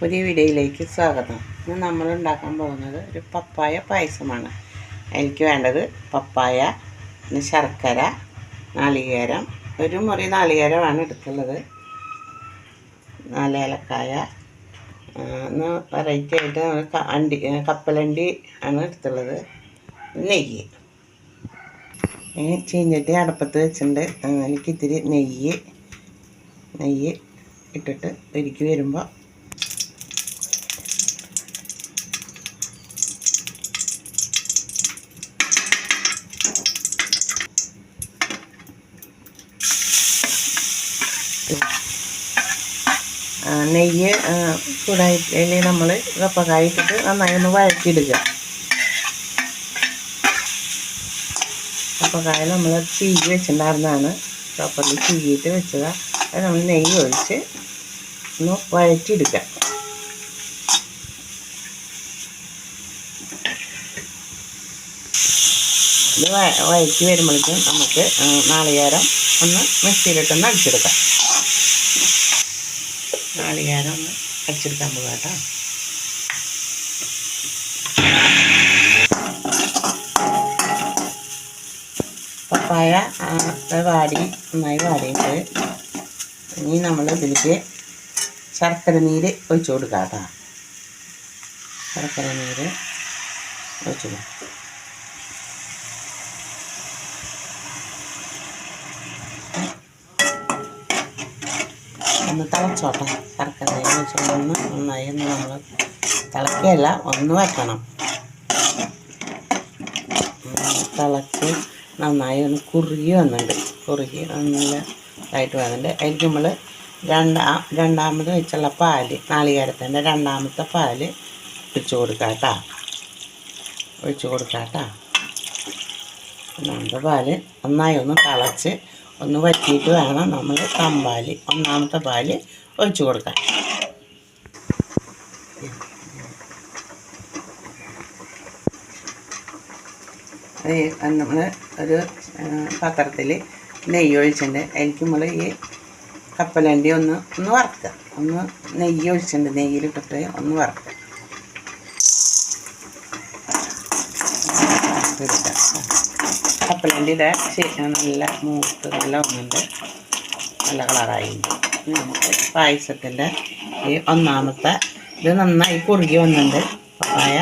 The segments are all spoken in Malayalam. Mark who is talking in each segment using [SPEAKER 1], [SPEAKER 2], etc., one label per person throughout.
[SPEAKER 1] പുതിയ വീഡിയോയിലേക്ക് സ്വാഗതം. ഇന്ന് നമ്മൾ ഉണ്ടാക്കാൻ പോകുന്നത് ഒരു പപ്പായ പായസമാണ്. എനിക്ക് വേണ്ടത് പപ്പായ, ശർക്കര, നാളികേരം, ഒരു മുറി നാളികേരമാണ് എടുത്തുള്ളത്, 4 ഏലക്കായ, ഒന്ന് വെറൈറ്റി ആയിട്ട് നമ്മൾ കപ്പലണ്ടി ആണ് എടുത്തുള്ളത്, നെയ്യ്. ചീഞ്ചട്ടി അടുപ്പത്ത് വെച്ചിട്ടുണ്ട്. എനിക്ക് ഇത്തിരി നെയ്യ് ഇട്ടിട്ട് ഒരുക്കി വരുമ്പോൾ നെയ്യ് ചൂടായിട്ട് നമ്മൾ കപ്പക്കായ ഇട്ടിട്ട് നന്നായി ഒന്ന് വഴറ്റിയിടുക. കപ്പക്കായ നമ്മൾ ചീകി വെച്ചിട്ടുണ്ടായിരുന്നതാണ്, പ്രോപ്പർലി ചീകിയിട്ട് വെച്ചതാണ്. അത് നമ്മൾ നെയ്യ് ഒഴിച്ച് ഒന്ന് വഴറ്റിയെടുക്കുക. ഇത് വഴറ്റി വരുമ്പോഴേക്കും നമുക്ക് നാളികേരം ഒന്ന് മിക്സിയിലിട്ടൊന്ന് അടിച്ചെടുക്കാം. നാളികേരം ഒന്ന് അടിച്ചെടുക്കാൻ പോകാം കേട്ടോ. പപ്പായ നന്നായി വാടിയിട്ട് ഇനി നമ്മൾ ഇതിലേക്ക് ശർക്കര നീര് ഒഴിച്ചു കൊടുക്കാം കേട്ടോ. ശർക്കര നീര് ഒഴിച്ചു കൊടുക്കാം. ഒന്ന് തിളച്ചോട്ടെ. ശർക്കര നീര് ഒഴിച്ച് നന്നായി നമ്മൾ തിളക്കുകയല്ല, ഒന്ന് വയ്ക്കണം. തിളച്ച് നന്നായി ഒന്ന് കുറുകി വന്നിട്ടുണ്ട്. കുറുകി നല്ല ഇതായിട്ട് വന്നിട്ടുണ്ട്. അതിലേക്ക് നമ്മൾ രണ്ടാമത് വെച്ചുള്ള പാല്, നാളികേരത്തിൻ്റെ രണ്ടാമത്തെ പാല് ഒഴിച്ചു കൊടുക്കാം കേട്ടോ. ഒന്നാമത്തെ പാല് നന്നായി ഒന്ന് തിളച്ച് ഒന്ന് വറ്റിയിട്ട് വേണം നമ്മൾ ഒന്നാമത്തെ പാല് ഒഴിച്ചു കൊടുക്കാൻ. നമ്മൾ ഒരു പാത്രത്തിൽ നെയ്യ് ഒഴിച്ചിട്ടുണ്ട്. അതിലേക്ക് നമ്മൾ ഈ കപ്പലണ്ടി ഒന്ന് വറുക്കുക. നെയ്യ് ഒഴിച്ചിട്ടുണ്ട്, നെയ്യിലിട്ടിട്ട് ഒന്ന് വറുക്കുക. കപ്പലണ്ടിയുടെ നല്ല മൂത്ത് നല്ല ഒന്നുണ്ട്, നല്ല കളറായിട്ടുണ്ട്. നമുക്ക് പായസത്തിൻ്റെ ഈ ഒന്നാമത്തെ ഇത് നന്നായി കുറുകി വന്നിട്ടുണ്ട്. പപ്പായ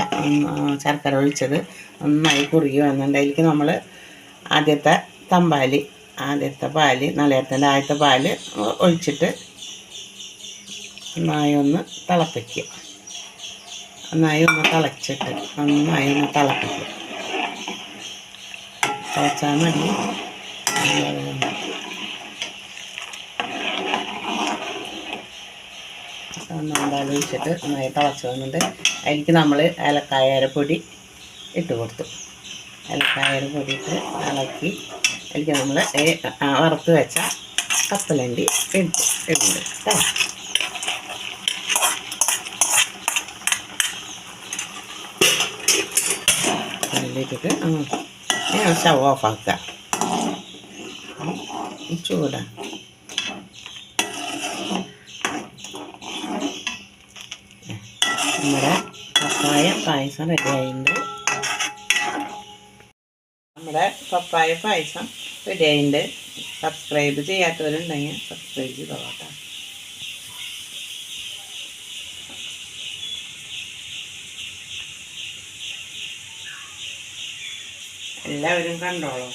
[SPEAKER 1] ശർക്കര ഒഴിച്ചത് നന്നായി കുറുകി വന്നിട്ടുണ്ട്. അതിലേക്ക് നമ്മൾ ആദ്യത്തെ പാല്, നാളികേരത്തിൻ്റെ ആദ്യത്തെ പാല് ഒഴിച്ചിട്ട് നന്നായി ഒന്ന് തിളപ്പിക്കുക. നന്നായി ഒന്ന് തിളപ്പിക്കുക. തിളച്ചാൽ മതി. എന്തായാലും ഒഴിച്ചിട്ട് നന്നായി തിളച്ച് വന്നിട്ട് അതിലേക്ക് നമ്മൾ ഏലക്കായപ്പൊടി ഇട്ട് കൊടുത്തു. ഏലക്കായപ്പൊടി ഇട്ട് ഇളക്കി അതിലേക്ക് നമ്മൾ വറുത്ത് വെച്ച കപ്പലണ്ടി ഇടുന്നുണ്ട് കേട്ടോ. അതിലിട്ടിട്ട് സ്റ്റവ് ഓഫാക്കുക. ചൂടാ നമ്മുടെ പപ്പായ പായസം റെഡിയായിട്ടുണ്ട്. സബ്സ്ക്രൈബ് ചെയ്യാത്തവരുണ്ടെങ്കിൽ സബ്സ്ക്രൈബ് ചെയ്തോട്ടെ. എല്ലാവരും കണ്ടോളൂ.